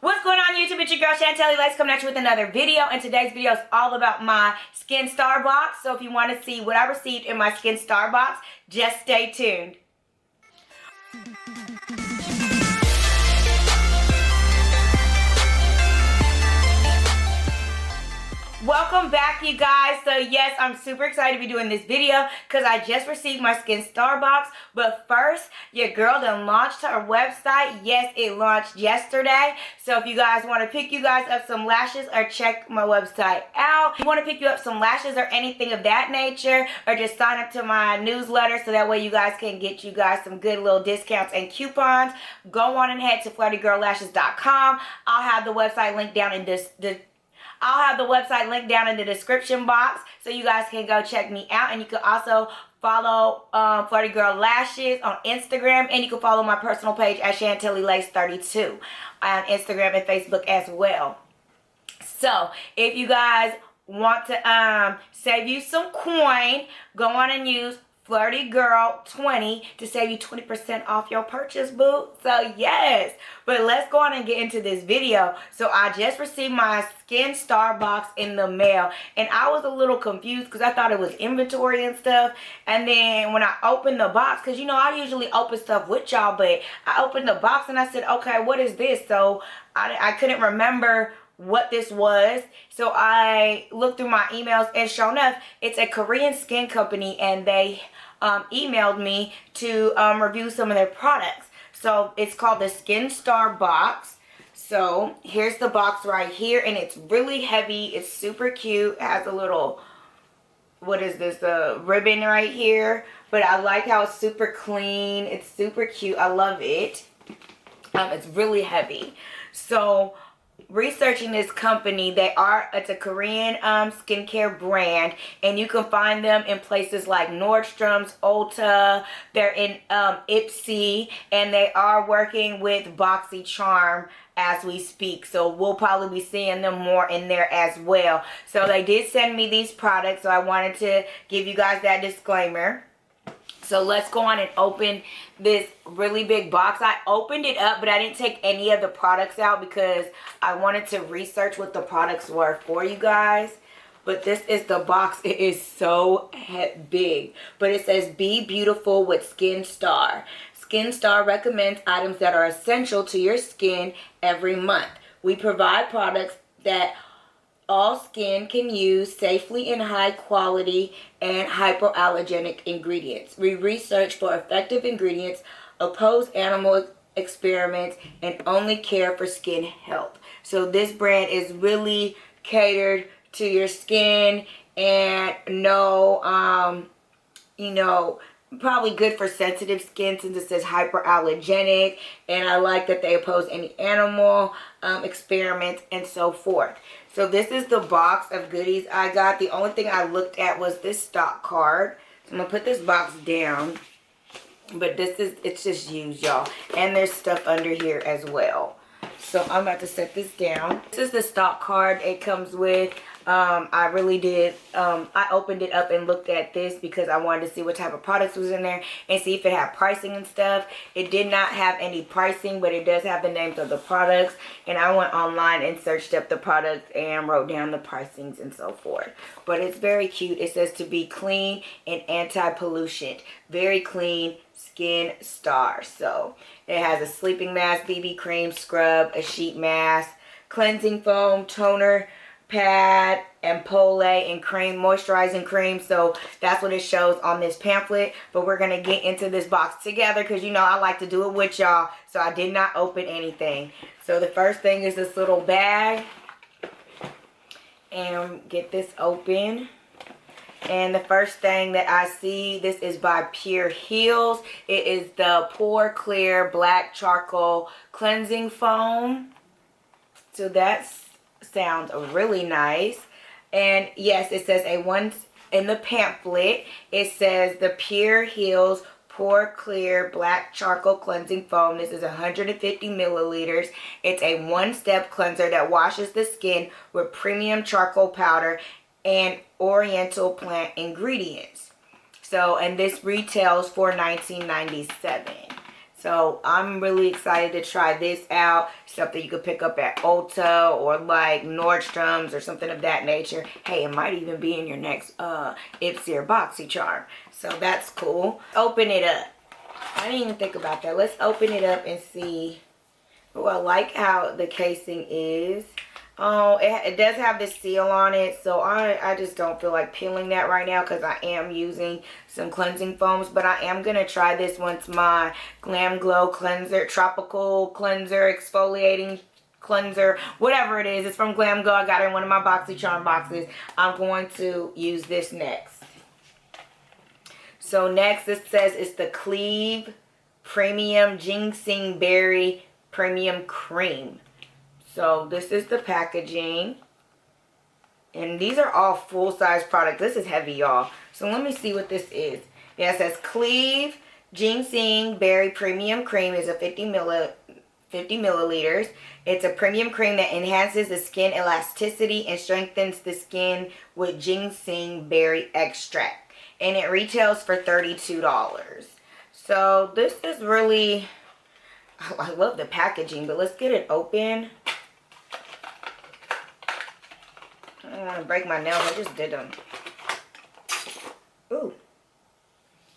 What's going on YouTube? It's your girl Shantelle Lace coming at you with another video, and today's video is all about my Skin Star box. So if you want to see what I received in my Skin Star box, just stay tuned. Welcome back, you guys. So yes, I'm super excited to be doing this video because I just received my Skin Star box. But first, your girl done launched her website. Yes, it launched yesterday. So if you guys want to pick you guys up some lashes or check my website out, if you want to pick you up some lashes or anything of that nature, or just sign up to my newsletter so that way you guys can get you guys some good little discounts and coupons, go on and head to flirtygirllashes.com. I'll have the website linked down in the description box so you guys can go check me out. And you can also follow Flirty Girl Lashes on Instagram, and you can follow my personal page at Shantelle Lace 32 on Instagram and Facebook as well. So if you guys want to save you some coin, go on and use Flirty Girl 20 to save you 20% off your purchase, boo. So yes, but let's go on and get into this video. So I just received my Skin Star box in the mail, and I was a little confused because I thought it was inventory and stuff. And then when I opened the box, because you know I usually open stuff with y'all, but I opened the box and I said, okay, what is this? So I couldn't remember what this was, so I looked through my emails, and sure enough, it's a Korean skin company, and they emailed me to review some of their products. So it's called the Skin Star box. So here's the box right here, and it's really heavy. It's super cute. It has a little, what is this, ribbon right here, but I like how it's super clean. It's super cute. I love it. It's really heavy. So researching this company, it's a Korean skincare brand, and you can find them in places like Nordstrom's, Ulta. They're in Ipsy, and they are working with BoxyCharm as we speak, so we'll probably be seeing them more in there as well. So they did send me these products, so I wanted to give you guys that disclaimer. So let's go on and open this really big box. I opened it up, but I didn't take any of the products out because I wanted to research what the products were for you guys. But this is the box. It is so big. But it says, "Be beautiful with Skin Star." Skin Star recommends items that are essential to your skin every month. We provide products that all skin can use safely in high quality and hypoallergenic ingredients. We research for effective ingredients, oppose animal experiments, and only care for skin health. So this brand is really catered to your skin, and probably good for sensitive skin since it says hyperallergenic, and I like that they oppose any animal experiments and so forth. So this is the box of goodies I got. The only thing I looked at was this stock card. So I'm gonna put this box down, but it's just used, y'all, and there's stuff under here as well. So I'm about to set this down. This is the stock card it comes with. I opened it up and looked at this because I wanted to see what type of products was in there and see if it had pricing and stuff. It did not have any pricing, but it does have the names of the products. And I went online and searched up the products and wrote down the pricings and so forth. But it's very cute. It says to be clean and anti-pollution. Very clean Skin Star. So it has a sleeping mask, BB cream, scrub, a sheet mask, cleansing foam, toner, pad, ampoule, and cream, moisturizing cream. So that's what it shows on this pamphlet. But we're gonna get into this box together because you know I like to do it with y'all, so I did not open anything. So the first thing is this little bag, and get this open. And the first thing that I see, this is by Pure Heals. It is the Pore Clear Black Charcoal Cleansing Foam. So that sounds really nice. And yes, it says in the pamphlet, it says the Pure Heals Pore Clear Black Charcoal Cleansing Foam. This is 150 milliliters. It's a one-step cleanser that washes the skin with premium charcoal powder and oriental plant ingredients. So, and this retails for $19.97. So I'm really excited to try this out. Something you could pick up at Ulta or like Nordstrom's or something of that nature. Hey, it might even be in your next Ipsy or BoxyCharm. So that's cool. Open it up. I didn't even think about that. Let's open it up and see. Oh, I like how the casing is. Oh, it does have the seal on it, so I just don't feel like peeling that right now because I am using some cleansing foams. But I am going to try this once my Glam Glow Cleanser, Tropical Cleanser, Exfoliating Cleanser, whatever it is. It's from Glam Glow. I got it in one of my BoxyCharm boxes. I'm going to use this next. So next it says it's the Cleve Premium Ginseng Berry Premium Cream. So this is the packaging. And these are all full-size products. This is heavy, y'all. So let me see what this is. Yeah, it says Cleve Ginseng Berry Premium Cream is a 50 milliliters. It's a premium cream that enhances the skin elasticity and strengthens the skin with ginseng berry extract. And it retails for $32. So this is really... I love the packaging, but let's get it open. I don't want to break my nails. I just did them. Ooh.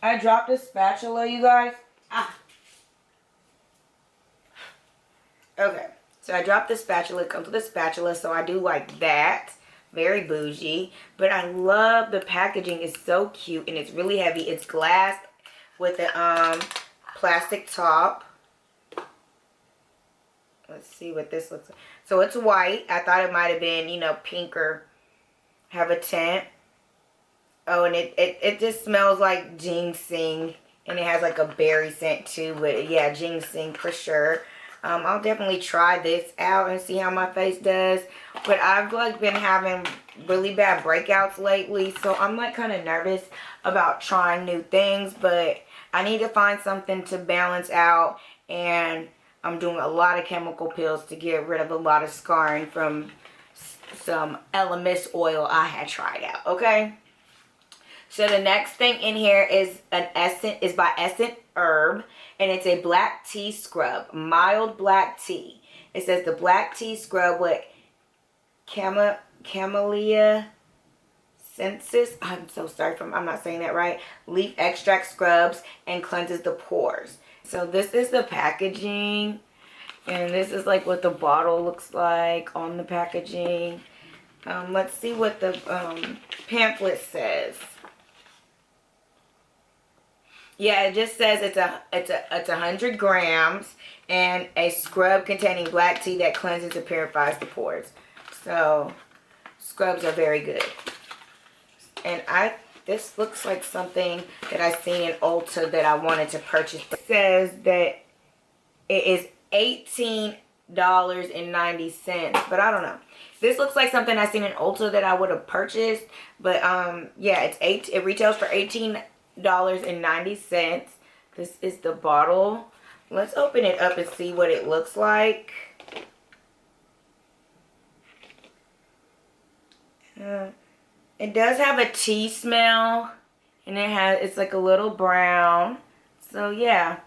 I dropped a spatula, you guys. Ah. Okay. So I dropped the spatula. It comes with a spatula, so I do like that. Very bougie. But I love the packaging. It's so cute, and it's really heavy. It's glass with a plastic top. Let's see what this looks like. So it's white. I thought it might have been, you know, pink or have a tint. Oh, and it just smells like ginseng. And it has like a berry scent too. But yeah, ginseng for sure. I'll definitely try this out and see how my face does. But I've like been having really bad breakouts lately. So I'm like kind of nervous about trying new things. But I need to find something to balance out. And I'm doing a lot of chemical peels to get rid of a lot of scarring from some LMS oil I had tried out, okay? So the next thing in here is by Essence Herb, and it's a black tea scrub, mild black tea. It says the black tea scrub with Camellia Sensis. I'm so sorry if I'm not saying that right. Leaf extract scrubs and cleanses the pores. So this is the packaging, and this is like what the bottle looks like on the packaging. Let's see what the pamphlet says. Yeah, it just says it's 100 grams and a scrub containing black tea that cleanses and purifies the pores. So scrubs are very good. And this looks like something that I seen in Ulta that I wanted to purchase. It says that it is $18.90, but I don't know. This looks like something I seen in Ulta that I would have purchased, but yeah, it retails for $18.90. This is the bottle. Let's open it up and see what it looks like. It does have a tea smell, and it's like a little brown. So yeah,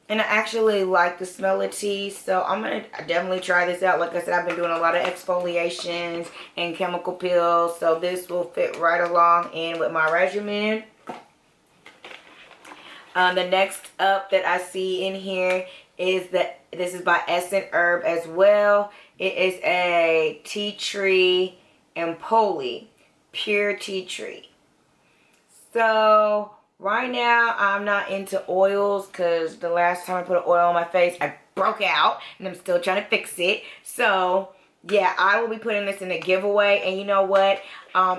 and I actually like the smell of tea, so I'm gonna definitely try this out. Like I said, I've been doing a lot of exfoliations and chemical peels, so this will fit right along in with my regimen. The next up that I see in here is this is by Essence Herb as well. It is a tea tree and Poli. Pure tea tree. So right now I'm not into oils because the last time I put an oil on my face I broke out and I'm still trying to fix it. So yeah, I will be putting this in a giveaway. And you know what,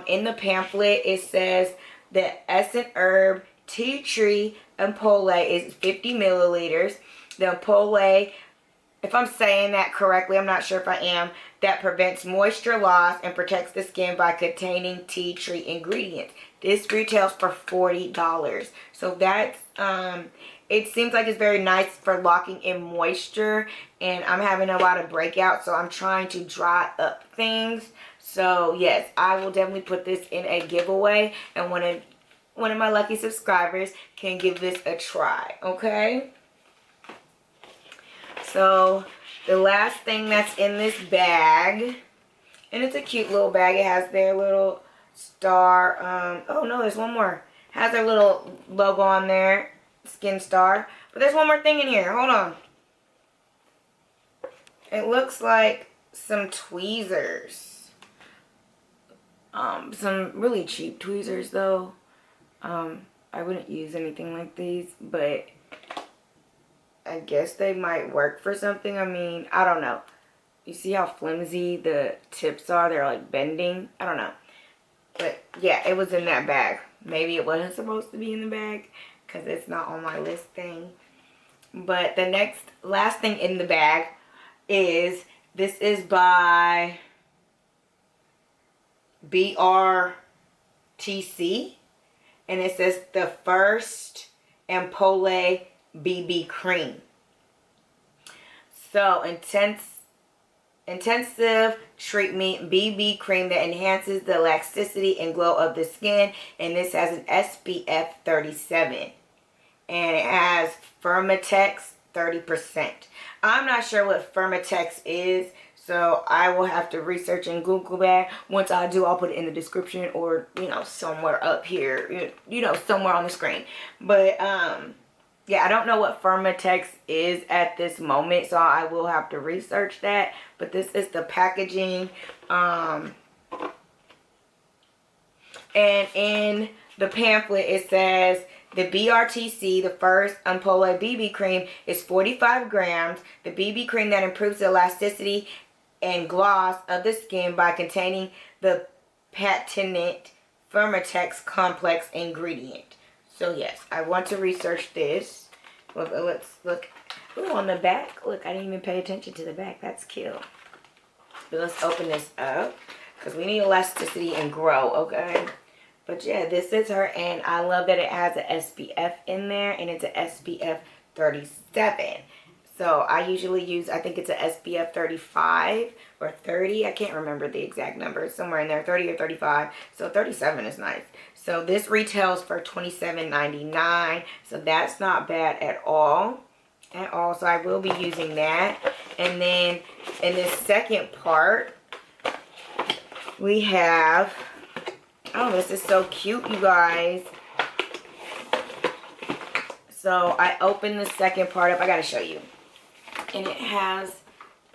in the pamphlet it says that Essence Herb tea tree and Poli is 50 milliliters. The Poli, if I'm saying that correctly, I'm not sure if I am, that prevents moisture loss and protects the skin by containing tea tree ingredients. This retails for $40. So that's, it seems like it's very nice for locking in moisture. And I'm having a lot of breakouts, so I'm trying to dry up things. So yes, I will definitely put this in a giveaway. And one of my lucky subscribers can give this a try, okay? So the last thing that's in this bag, and it's a cute little bag. It has their little star. Oh no, there's one more. Has their little logo on there, Skin Star. But there's one more thing in here. Hold on. It looks like some tweezers. Some really cheap tweezers though. I wouldn't use anything like these, but I guess they might work for something. I mean, I don't know. You see how flimsy the tips are? They're like bending. I don't know. But yeah, it was in that bag. Maybe it wasn't supposed to be in the bag because it's not on my list thing. But the last thing in the bag is, this is by BRTC. And it says the First Ampoule BB Cream. So, intensive treatment BB cream that enhances the elasticity and glow of the skin. And this has an SPF 37. And it has Firmatex 30%. I'm not sure what Firmatex is, so I will have to research and Google that. Once I do, I'll put it in the description or, you know, somewhere up here, you know, somewhere on the screen. But, yeah, I don't know what Firmatex is at this moment, so I will have to research that. But this is the packaging. And in the pamphlet, it says the BRTC, the First Ampoule BB Cream, is 45 grams. The BB cream that improves the elasticity and gloss of the skin by containing the patented Firmatex complex ingredient. So yes, I want to research this. Let's look. Ooh, on the back. Look, I didn't even pay attention to the back. That's cute. But let's open this up because we need elasticity and grow, okay? But yeah, this is her, and I love that it has an SPF in there, and it's an SPF 37. So I usually use, I think it's an SPF 35 or 30. I can't remember the exact number. It's somewhere in there, 30 or 35. So 37 is nice. So this retails for $27.99. So that's not bad at all. So I will be using that. And then in this second part, we have, oh, this is so cute, you guys. So I opened the second part up. I got to show you. And it has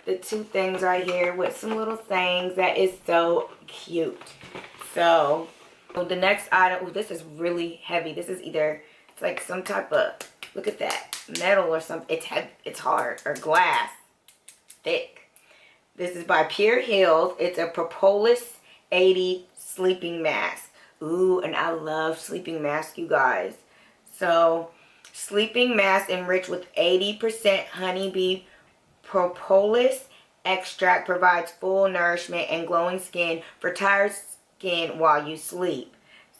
the two things right here with some little things. That is so cute. So the next item, oh, this is really heavy. This is either, it's like some type of, look at that, metal or something. It's heavy, it's hard, or glass, thick. This is by Pure Health. It's a Propolis 80 sleeping mask. Ooh, and I love sleeping masks, you guys. So sleeping mask enriched with 80% honeybee propolis extract provides full nourishment and glowing skin for tired skin while you sleep.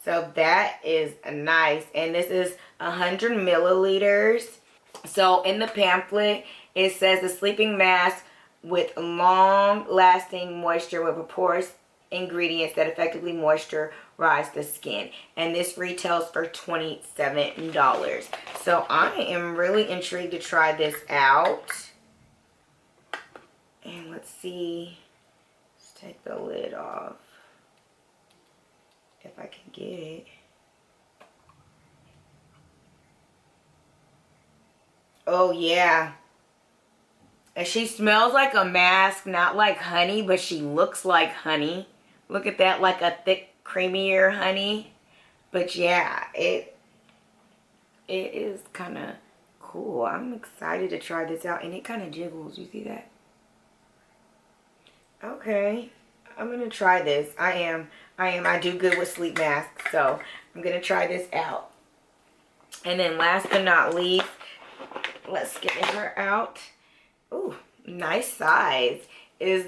So that is nice. And this is 100 milliliters. So in the pamphlet, it says the sleeping mask with long-lasting moisture with porous ingredients that effectively moisturize the skin, and this retails for $27. So I am really intrigued to try this out. And let's see, let's take the lid off if I can get it. Oh yeah, and she smells like a mask, not like honey, but she looks like honey. Look at that, like a thick, creamier honey. But yeah, it is kind of cool. I'm excited to try this out. And it kind of jiggles. You see that? Okay. I'm going to try this. I am. I do good with sleep masks. So I'm going to try this out. And then last but not least, let's get her out. Ooh, nice size. This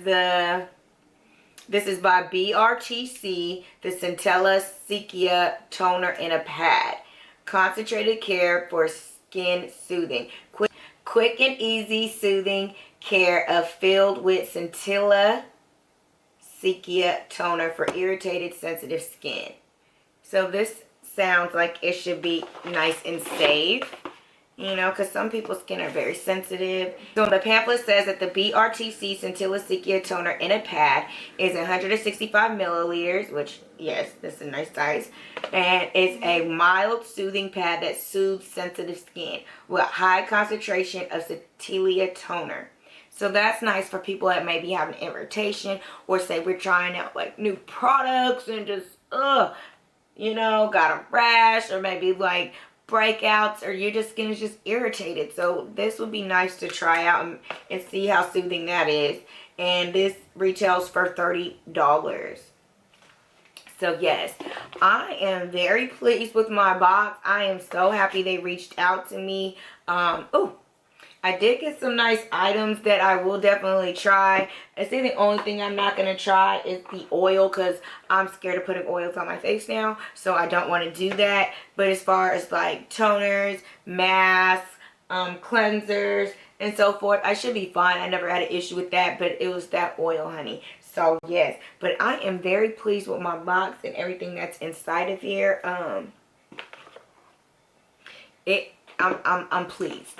is by BRTC, the Shantelle Lace Toner in a Pad. Concentrated care for skin soothing. Quick and easy soothing care filled with Shantelle Lace Toner for irritated, sensitive skin. So this sounds like it should be nice and safe. You know, because some people's skin are very sensitive. So the pamphlet says that the BRTC Centilla Toner in a pad is 165 milliliters, which, yes, that's a nice size. And it's a mild soothing pad that soothes sensitive skin with high concentration of Centilla Toner. So that's nice for people that may be having irritation, or say we're trying out like new products and just, you know, got a rash, or maybe like breakouts, or your just skin is just irritated. So this would be nice to try out and see how soothing that is. And this retails for $30. So yes, I am very pleased with my box. I am so happy they reached out to me. I did get some nice items that I will definitely try. I think the only thing I'm not going to try is the oil, because I'm scared of putting oils on my face now. So I don't want to do that. But as far as like toners, masks, cleansers, and so forth, I should be fine. I never had an issue with that, but it was that oil, honey. So yes, but I am very pleased with my box and everything that's inside of here. I'm pleased.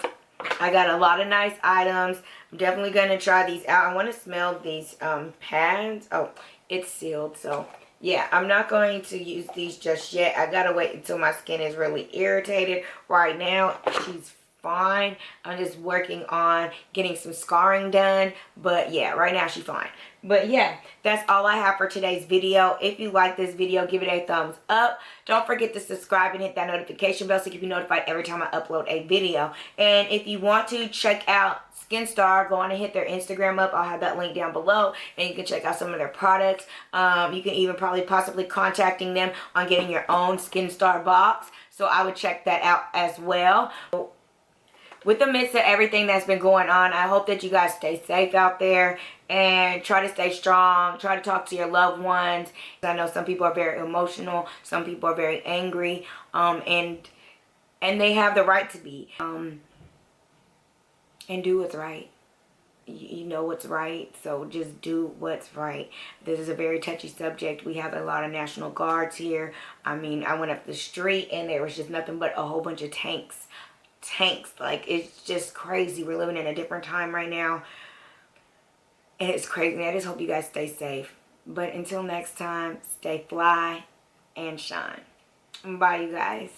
I got a lot of nice items. I'm definitely going to try these out. I want to smell these pads. Oh, it's sealed. So, yeah, I'm not going to use these just yet. I got to wait until my skin is really irritated. Right now, she's fine. I'm just working on getting some scarring done. But, yeah, right now she's fine. But yeah, that's all I have for today's video. If you like this video, give it a thumbs up. Don't forget to subscribe and hit that notification bell so you can be notified every time I upload a video. And if you want to check out SkinStar, go on and hit their Instagram up. I'll have that link down below, and you can check out some of their products. You can even possibly contacting them on getting your own SkinStar box. So I would check that out as well. With the midst of everything that's been going on, I hope that you guys stay safe out there and try to stay strong. Try to talk to your loved ones. I know some people are very emotional. Some people are very angry. And they have the right to be. And do what's right. You know what's right, so just do what's right. This is a very touchy subject. We have a lot of National Guards here. I mean, I went up the street and there was just nothing but a whole bunch of tanks. Like, it's just crazy. We're living in a different time right now, and it's crazy. I just hope you guys stay safe. But until next time, stay fly and shine. Bye, you guys.